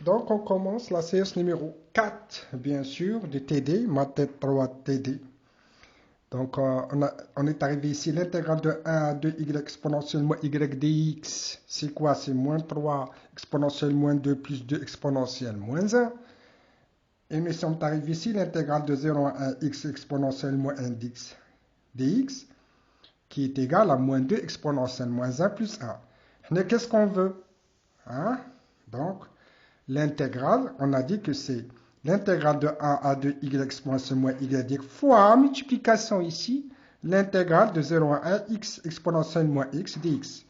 Donc, on commence la séance numéro 4, bien sûr, de TD, maths 3 TD. Donc, on est arrivé ici, l'intégrale de 1 à 2y exponentielle moins y dx. C'est quoi? C'est moins 3 exponentielle moins 2 plus 2 exponentielle moins 1. Et nous sommes arrivés ici, l'intégrale de 0 à 1 x exponentielle moins 1 dx, qui est égal à moins 2 exponentielle moins 1 plus 1. Mais qu'est-ce qu'on veut? Hein? Donc, l'intégrale, on a dit que c'est l'intégrale de 1 à 2y exponentielle moins y dx fois multiplication ici, l'intégrale de 0 à 1 x exponentielle moins x dx.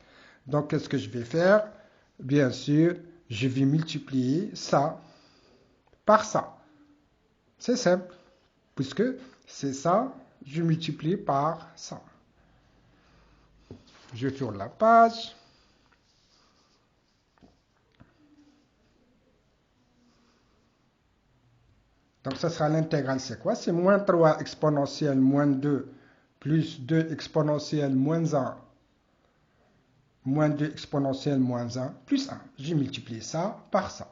Donc, qu'est-ce que je vais faire? Bien sûr, je vais multiplier ça par ça. C'est simple, puisque c'est ça, je multiplie par ça. Je tourne la page. Donc, ça sera l'intégrale, c'est quoi? C'est moins 3 exponentielle moins 2 plus 2 exponentielle moins 1 moins 2 exponentielle moins 1 plus 1. J'ai multiplié ça par ça.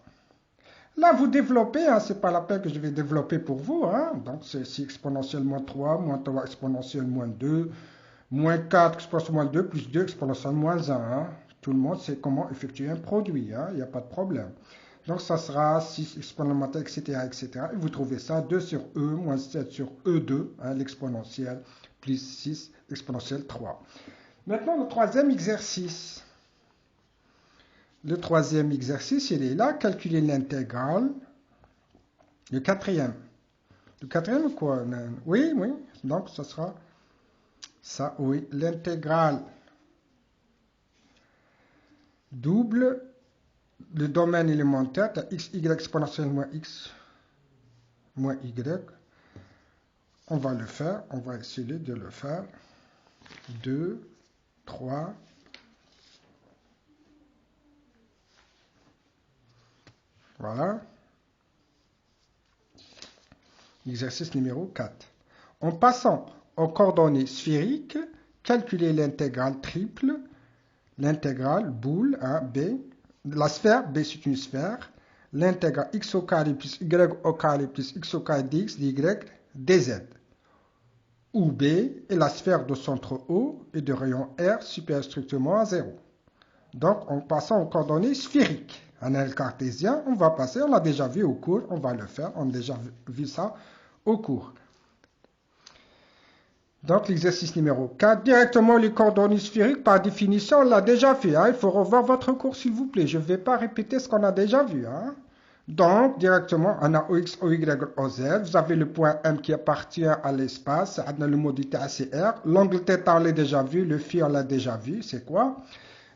Là, vous développez, hein, ce n'est pas la peine que je vais développer pour vous. Hein. Donc, c'est 6 exponentielle moins 3 exponentielle moins 2, moins 4 exponentielle moins 2 plus 2 exponentielle moins 1. Hein. Tout le monde sait comment effectuer un produit, hein. Il n'y a pas de problème. Donc, ça sera 6 exponentielle, etc., etc. Et vous trouvez ça 2 sur E moins 7 sur E2, hein, l'exponentielle, plus 6 exponentielle 3. Maintenant, le troisième exercice. Le troisième exercice, il est là. Calculer l'intégrale. Le quatrième. Le quatrième, quoi? Oui, oui. Donc, ça sera ça, oui. L'intégrale double le domaine élémentaire de x, y exponentielle moins x moins y. On va le faire. On va essayer de le faire. 2, 3. Voilà. Exercice numéro 4. En passant aux coordonnées sphériques, calculer l'intégrale triple, l'intégrale boule, hein, B. La sphère, B c'est une sphère. L'intégrale x au carré plus y au carré plus x au carré dx, dy, dz. Où B est la sphère de centre O et de rayon R supérieur strictement à 0. Donc, en passant aux coordonnées sphériques. En L cartésien, on va passer, on l'a déjà vu au cours, on va le faire, on a déjà vu ça au cours. Donc, l'exercice numéro 4, directement les coordonnées sphériques, par définition, on l'a déjà fait. Hein. Il faut revoir votre cours, s'il vous plaît. Je ne vais pas répéter ce qu'on a déjà vu. Hein. Donc, directement, on a OX, OY, OZ. Vous avez le point M qui appartient à l'espace. On a le module ACR. L'angle θ, on l'a déjà vu. Le phi, on l'a déjà vu. C'est quoi?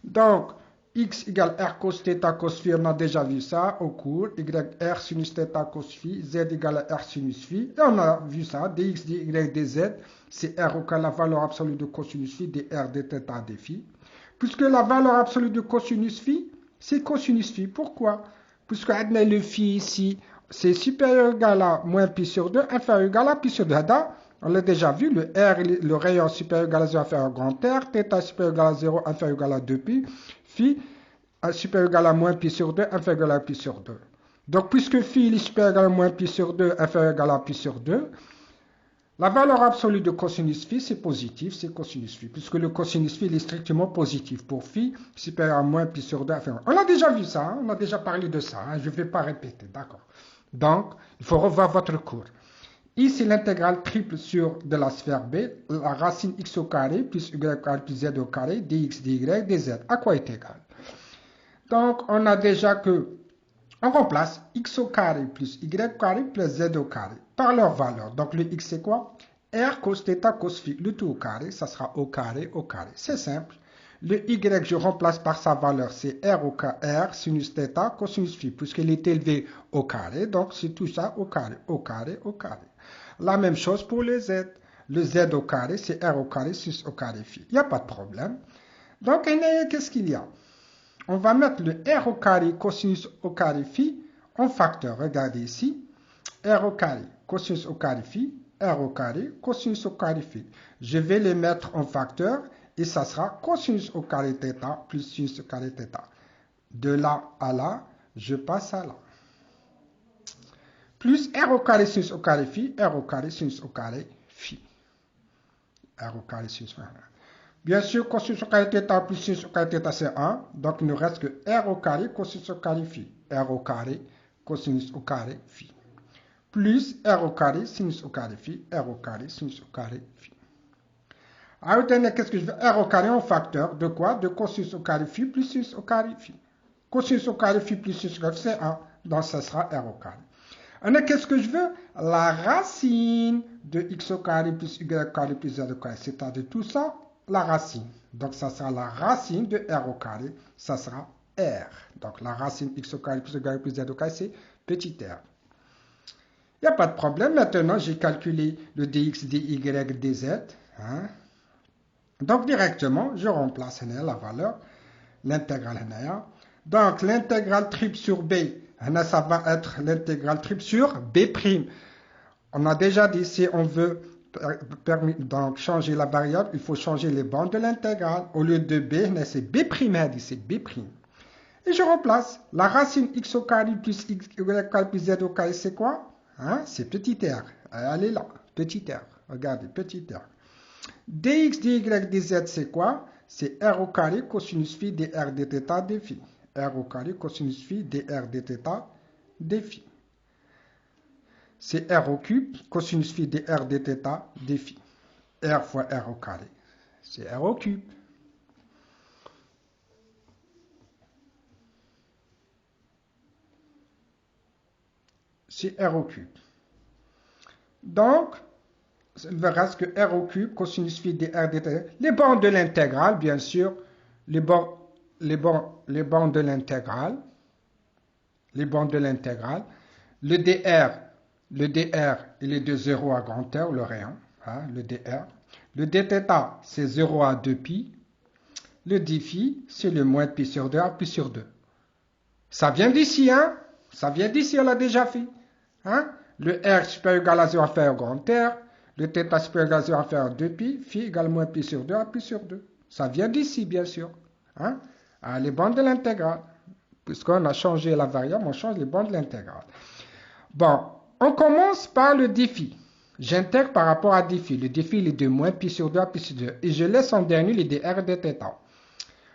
Donc, x égale r cos θ cos phi, on a déjà vu ça au cours. Y r sinus θ cos phi, z égale à r sinus phi. Et on a vu ça, dx, dy, dz, c'est r au cas la valeur absolue de cosinus phi, dr, dθ, d phi. Puisque la valeur absolue de cosinus phi, c'est cosinus phi. Pourquoi? Puisque le phi ici, c'est supérieur ou égal à moins pi sur 2, inférieur ou égal à pi sur 2. On l'a déjà vu, le R, le rayon supérieur ou égal à 0, inférieur à grand R, θ supérieur ou égal à 0, inférieur ou égal à 2pi, phi supérieur ou égal à moins pi sur 2, inférieur ou égal à pi sur 2. Donc, puisque phi est supérieur ou égal à moins pi sur 2, inférieur ou égal à pi sur 2, la valeur absolue de cosinus phi, c'est positif, c'est cosinus phi, puisque le cosinus phi il est strictement positif pour phi supérieur à moins pi sur 2, inférieur. On a déjà vu ça, hein, on a déjà parlé de ça, hein, je ne vais pas répéter, d'accord. Donc, il faut revoir votre cours. I, c'est l'intégrale triple sur de la sphère B, la racine x au carré plus y au carré plus z au carré, dx, dy, dz. À quoi est égal? Donc, on a déjà que, on remplace x au carré plus y au carré plus z au carré par leur valeur. Donc, le x, c'est quoi? R cos θ cos phi. Le tout au carré, ça sera au carré au carré. C'est simple. Le y, je remplace par sa valeur, c'est r au carré, r sinus θ cosinus phi, puisqu'il est élevé au carré. Donc, c'est tout ça au carré, au carré, au carré. La même chose pour le z. Le z au carré, c'est r au carré, sinus au carré phi. Il n'y a pas de problème. Donc, qu'est-ce qu'il y a? On va mettre le r au carré cosinus au carré phi en facteur. Regardez ici. R au carré cosinus au carré phi, r au carré cosinus au carré phi. Je vais les mettre en facteur et ça sera cosinus au carré θ plus sinus au carré θ. De là à là, je passe à là. plus r au carré sinus au carré phi, r au carré sinus au carré phi. R au carré sinus au carré. Bien sûr, cosinus au carré θ plus sinus au carré θ, c'est 1. Donc, il ne reste que r au carré cosinus au carré phi. R au carré cosinus au carré phi. Plus r au carré sinus au carré phi, r au carré sinus au carré phi. À retenir, qu'est-ce que je veux? R au carré en facteur de quoi? De cosinus au carré phi plus sinus au carré phi. Cosinus au carré phi plus sinus au carré phi, c'est 1. Donc, ça sera r au carré. Alors, qu'est-ce que je veux? La racine de x au carré plus y au carré plus z au carré. C'est-à-dire tout ça, la racine. Donc, ça sera la racine de r au carré. Ça sera r. Donc, la racine x au carré plus y au carré plus z au carré, c'est petit r. Il n'y a pas de problème. Maintenant, j'ai calculé le dx, dy, dz. Hein? Donc, directement, je remplace la valeur, l'intégrale. Donc, l'intégrale triple sur b, ça va être l'intégrale triple sur b'. On a déjà dit, si on veut donc, changer la variable, il faut changer les bandes de l'intégrale. Au lieu de b, c'est b', c'est b'. Et je remplace. La racine x au carré plus y au carré plus z au carré, c'est quoi? Hein? C'est petit r. Elle est là, petit r. Regardez, petit r. Dx, dy, dz, c'est quoi? C'est r au carré cosinus phi dr dθ d phi. R au carré cosinus phi dr dθ d phi. C'est r au cube cosinus phi dr dθ d phi. R fois r au carré, c'est r au cube. C'est r au cube. Donc, il ne reste que r au cube cosinus phi dr dθ. Les bornes de l'intégrale, bien sûr, les bornes de l'intégrale, le dr, il est de 0 à grand R, le rayon, hein, le dr. Le dθ, c'est 0 à 2π. Le dφ, c'est le moins pi sur 2 à pi sur 2. Ça vient d'ici, hein? Ça vient d'ici, on l'a déjà fait. Hein? Le r supérieur égal à 0 inférieur à grand R. Le θ supérieur égal à 0 inférieur à 2π. Phi égale moins pi sur 2 à pi sur 2. Ça vient d'ici, bien sûr. Hein? Ah, les bandes de l'intégrale. Puisqu'on a changé la variable, on change les bandes de l'intégrale. Bon, on commence par le défi. J'intègre par rapport à défi. Le défi, il est de moins pi sur 2 à pi sur 2. Et je laisse en dernier les dr et dθ.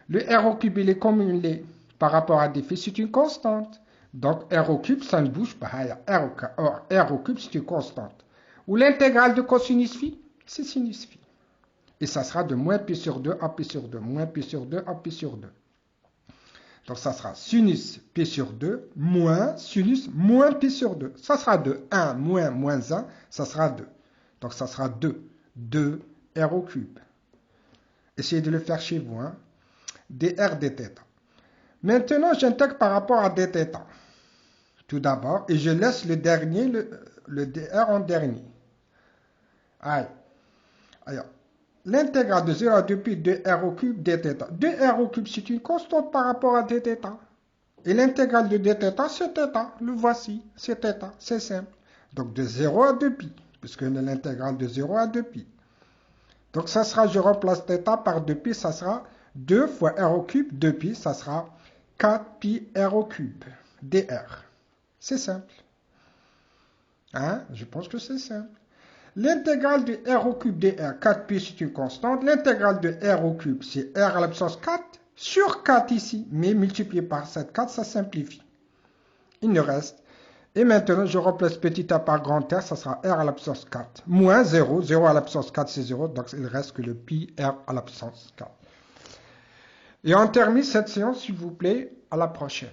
Le r au cube, il est cumulé par rapport à défi. C'est une constante. Donc, r au cube, ça ne bouge pas. R au cube, c'est une constante. Ou l'intégrale de cosinus phi, c'est sinus phi. Et ça sera de moins pi sur 2 à pi sur 2. Moins pi sur 2 à pi sur 2. Donc, ça sera sinus pi sur 2 moins sinus moins pi sur 2. Ça sera de 1 moins 1, ça sera 2. Donc, ça sera 2. 2 r au cube. Essayez de le faire chez vous. Hein. dr dθ. Maintenant, j'intègre par rapport à dθ. Tout d'abord, et je laisse le dernier, le dr en dernier. Allez. Alors, l'intégrale de 0 à 2π de r au cube dθ. 2r au cube, c'est une constante par rapport à dθ. Et l'intégrale de dθ, c'est θ. Le voici, c'est θ. C'est simple. Donc, de 0 à 2π, puisque l'intégrale de 0 à 2π. Donc, ça sera, je remplace θ par 2π, ça sera 2 fois r au cube, 2π, ça sera 4π r au cube, dr. C'est simple. Hein? Je pense que c'est simple. L'intégrale de r au cube dr, 4π, c'est une constante. L'intégrale de r au cube, c'est r à la puissance 4 sur 4 ici. Mais multiplié par 7, 4, ça simplifie. Il ne reste. Et maintenant, je remplace petit a par grand R, ça sera r à la puissance 4. Moins 0, 0 à la puissance 4, c'est 0. Donc, il reste que le pi r à la puissance 4. Et on termine cette séance, s'il vous plaît. À la prochaine.